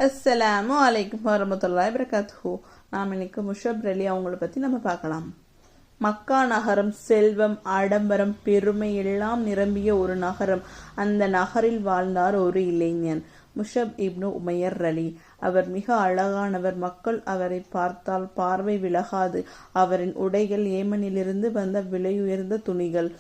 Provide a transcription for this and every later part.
அஸ்ஸலாமு அலைக்கும் வரமத்துல்லாஹி வபரகாத்துஹு. நாம் இன்னைக்கு முஷப் அலி அவங்கள பற்றி நம்ம பார்க்கலாம். மக்கா நகரம் செல்வம், ஆடம்பரம், பெருமை எல்லாம் நிரம்பிய ஒரு நகரம். அந்த நகரில் வாழ்ந்தார் ஒரு இளைஞன், முஷப் இப்னு உமையர் அலி. அவர் மிக அழகானவர். மக்கள் அவரை பார்த்தால் பார்வை விலகாது. அவரின் உடைகள் ஏமனிலிருந்து வந்த விலையுயர்ந்த துணிகள்.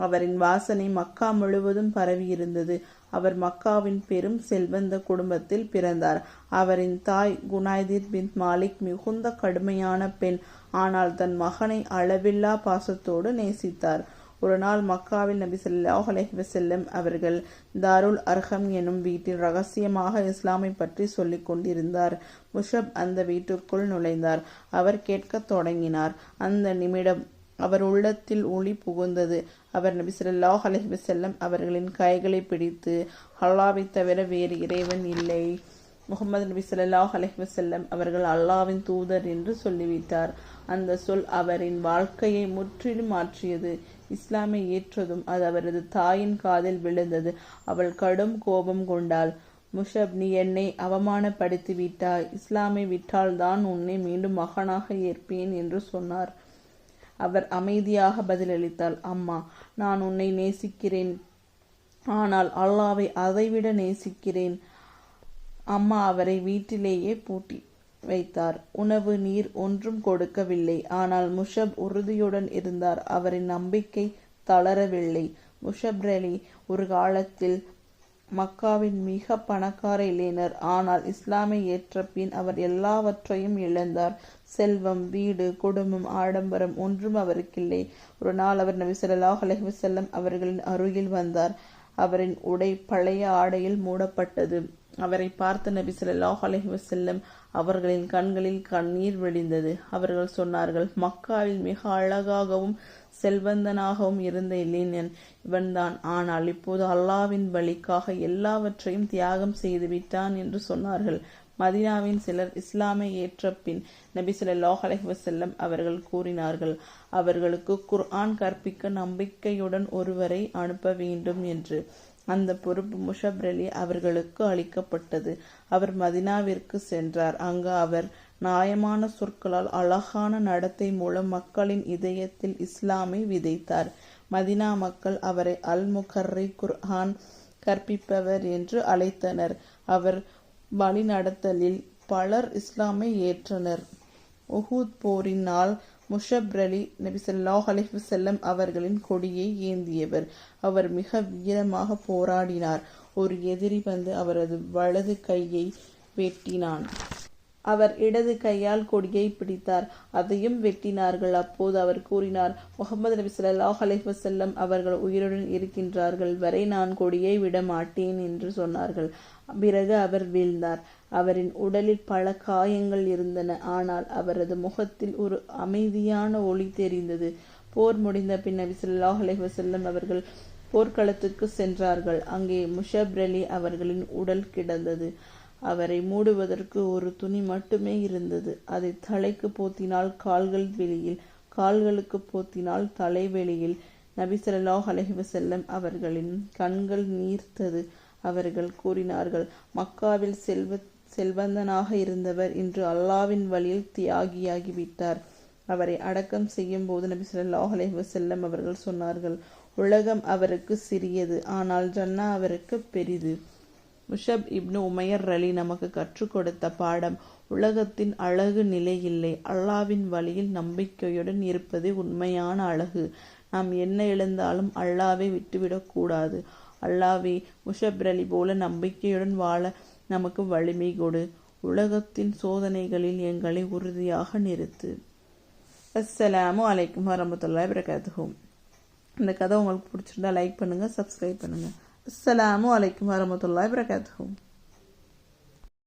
அவரின் வாசனை மக்கா முழுவதும் பரவியிருந்தது. அவர் மக்காவின் பெரும் செல்வந்த குடும்பத்தில் பிறந்தார். அவரின் தாய் குனைதிர் பின் மாலிக் மிகுந்த கடுமையான பெண். ஆனால் தன் மகனை அளவில்லா பாசத்தோடு நேசித்தார். ஒரு நாள் மக்காவில் நபி ஸல்லல்லாஹு அலைஹி வஸல்லம் அவர்கள் தாருல் அர்கம் எனும் வீட்டில் ரகசியமாக இஸ்லாமை பற்றி சொல்லிக் கொண்டிருந்தார். முஷப் அந்த வீட்டுக்குள் நுழைந்தார். அவர் கேட்கத் தொடங்கினார். அந்த நிமிடம் அவர் உள்ளத்தில் ஒளி புகுந்தது. அவர் நபி ஸல்லல்லாஹு அலைஹி வஸல்லம் அவர்களின் கைகளை பிடித்து, அல்லாஹ்வை தவிர வேறு இறைவன் இல்லை, முகமது நபி ஸல்லல்லாஹு அலைஹி வஸல்லம் அவர்கள் அல்லாஹ்வின் தூதர் என்று சொல்லிவிட்டார். அந்த சொல் அவரின் வாழ்க்கையை முற்றிலும் மாற்றியது. இஸ்லாமை ஏற்றதும் அது அவரது தாயின் காதில் விழுந்தது. அவள் கடும் கோபம் கொண்டாள். முஷப், நீ என்னை அவமானப்படுத்தி விட்டாய். இஸ்லாமை விட்டால் தான் உன்னை மீண்டும் மகனாக ஏற்பேன் என்று சொன்னார். அவர் அமைதியாக பதிலளித்தாள், அம்மா, நான் உன்னை நேசிக்கிறேன், ஆனால் அல்லாஹ்வை அதைவிட நேசிக்கிறேன். அம்மா அவரை வீட்டிலேயே பூட்டி வைத்தார். உணவு, நீர் ஒன்றும் கொடுக்கவில்லை. ஆனால் முஷப் உறுதியுடன் இருந்தார். அவரின் நம்பிக்கை தளரவில்லை. முஷப் அலி ஒரு காலத்தில் மக்காவின் மிக பணக்கார இளைஞர். ஆனால் இஸ்லாமை ஏற்ற பின் அவர் எல்லாவற்றையும் இழந்தார். செல்வம், வீடு, குடும்பம், ஆடம்பரம் ஒன்றும் அவருக்கில்லை. ஒரு நாள் அவர் நபி ஸல்லல்லாஹு அலைஹி வஸல்லம் அவர்களின் அருகில் வந்தார். அவரின் உடை பழைய ஆடையில் மூடப்பட்டது. அவரை பார்த்த நபி ஸல்லல்லாஹு அலைஹி வஸல்லம் அவர்களின் கண்களில் கண்ணீர் வழிந்தது. அவர்கள் சொன்னார்கள், மக்காவில் மிக அழகாகவும் செல்வந்தனாகவும் இருந்த இளைஞன் இவன்தான். ஆனால் இப்போது அல்லாஹ்வின் வழிக்காக எல்லாவற்றையும் தியாகம் செய்து விட்டான் என்று சொன்னார்கள். மதீனாவின் சிலர் இஸ்லாமை ஏற்ற பின் நபி ஸல்லல்லாஹு அலைஹி வஸல்லம் அவர்கள் கூறினார்கள், அவர்களுக்கு குர்ஆன் கற்பிக்க நம்பிக்கையுடன் ஒருவரை அனுப்ப வேண்டும் என்று. அந்த பொறுப்பு முஷப் அலி அவர்களுக்கு அளிக்கப்பட்டது. அவர் மதீனாவிற்கு சென்றார். அங்கு அவர் நியாயமான சொற்களால், அழகான நடத்தை மூலம் மக்களின் இதயத்தில் இஸ்லாமை விதைத்தார். மதீனா மக்கள் அவரை அல் முகர்ரி, குர்ஆன் கற்பிப்பவர் என்று அழைத்தனர். அவர் வழிநடத்தலில் பலர் இஸ்லாமை ஏற்றனர். உஹூத் போரின் நாள் முஷப் அலி நபி ஸல்லல்லாஹு அலைஹி வஸல்லம் அவர்களின் கொடியை ஏந்தியவர். அவர் மிக வீரமாக போராடினார். ஒரு எதிரி வந்து அவரது வலது கையை வெட்டினான். அவர் இடது கையால் கொடியை பிடித்தார். அதையும் வெட்டினார்கள். அப்போது அவர் கூறினார், முகமது நபி ஸல்லல்லாஹு அலைஹி வஸல்லம் அவர்கள் உயிருடன் இருக்கின்றார்கள் வரை நான் கொடியை விட மாட்டேன் என்று சொன்னார்கள். பிறகு அவர் வீழ்ந்தார். அவரின் உடலில் பல காயங்கள் இருந்தன. ஆனால் அவரது முகத்தில் ஒரு அமைதியான ஒளி தெரிந்தது. போர் முடிந்த பின் நபி ஸல்லல்லாஹு அலைஹி வஸல்லம் அவர்கள் போர்க்களத்துக்கு சென்றார்கள். அங்கே முஷப் அலி அவர்களின் உடல் கிடந்தது. அவரை மூடுவதற்கு ஒரு துணி மட்டுமே இருந்தது. அதை தலைக்கு போத்தினால் கால்கள் வெளியில், கால்களுக்கு போத்தினால் தலை வெளியில். நபி ஸல்லல்லாஹு அலைஹி வஸல்லம் அவர்களின் கண்கள் நீர்த்தது. அவர்கள் கூறினார்கள், மக்காவில் செல்வந்தனாக இருந்தவர் இன்று அல்லாஹ்வின் வழியில் தியாகியாகிவிட்டார். அவரை அடக்கம் செய்யும் போது நபி ஸல்லல்லாஹு அலைஹி வஸல்லம் அவர்கள் சொன்னார்கள், உலகம் அவருக்கு சிறியது, ஆனால் ஜன்னா அவருக்கு பெரிது. முஷப் இப்னு உமையர் அலி நமக்கு கற்றுக் கொடுத்த பாடம், உலகத்தின் அழகு நிலையில்லை, அல்லாஹ்வின் வழியில் நம்பிக்கையுடன் இருப்பது உண்மையான அழகு. நாம் என்ன இழந்தாலும் அல்லாஹ்வை விட்டுவிடக் கூடாது. அல்லாஹ்வே, முஷப் அலி போல நம்பிக்கையுடன் வாழ நமக்கு வலிமை கொடு. உலகத்தின் சோதனைகளில் எங்களை உறுதியாக நிறுத்து. அஸ்ஸலாமு அலைக்கும் வரமத்துல்லாஹி வபரகாத்துஹு. இந்த கதை உங்களுக்கு பிடிச்சிருந்தா லைக் பண்ணுங்க, சப்ஸ்கிரைப் பண்ணுங்க. அஸ்ஸலாமு அலைக்கும் வரமத்துல்லாஹி வபரகாத்துஹு.